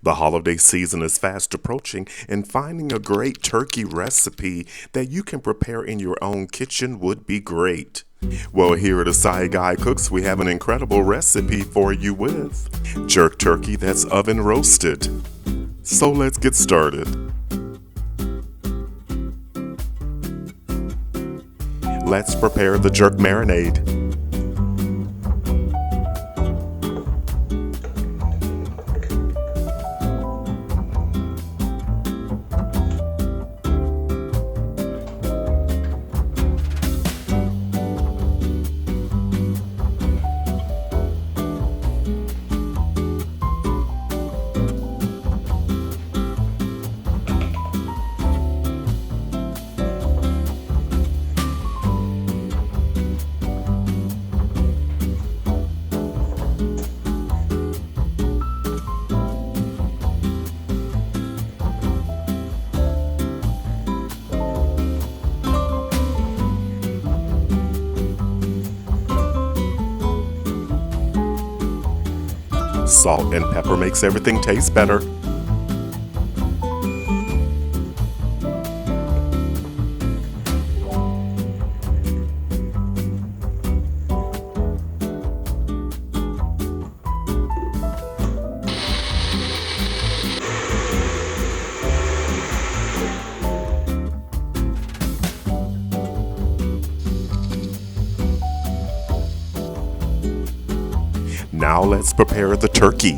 The holiday season is fast approaching, and finding a great turkey recipe that you can prepare in your own kitchen would be great. Well, here at Asai Guy Cooks, we have an incredible recipe for you with jerk turkey that's oven roasted. So let's get started. Let's prepare the jerk marinade. Salt and pepper makes everything taste better. Now let's prepare the turkey.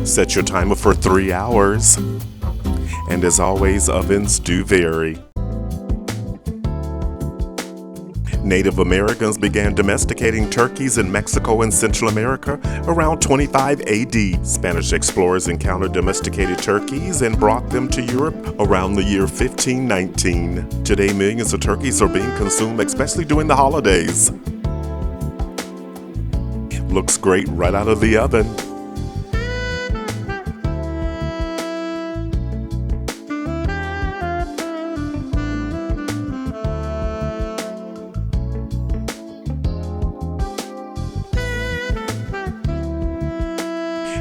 Set your timer for 3 hours. And as always, ovens do vary. Native Americans began domesticating turkeys in Mexico and Central America around 25 AD. Spanish explorers encountered domesticated turkeys and brought them to Europe around the year 1519. Today, millions of turkeys are being consumed, especially during the holidays. Looks great right out of the oven.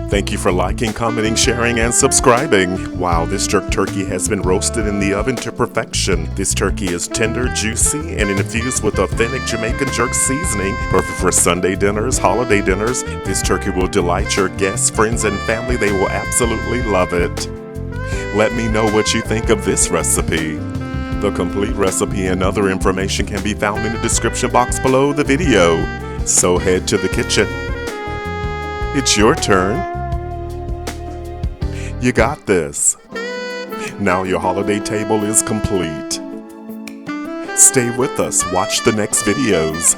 Thank you for liking, commenting, sharing, and subscribing. Wow, this jerk turkey has been roasted in the oven to perfection. This turkey is tender, juicy, and infused with authentic Jamaican jerk seasoning, perfect for Sunday dinners, holiday dinners. This turkey will delight your guests, friends, and family. They will absolutely love it. Let me know what you think of this recipe. The complete recipe and other information can be found in the description box below the video. So head to the kitchen. It's your turn. You got this. Now your holiday table is complete. Stay with us. Watch the next videos.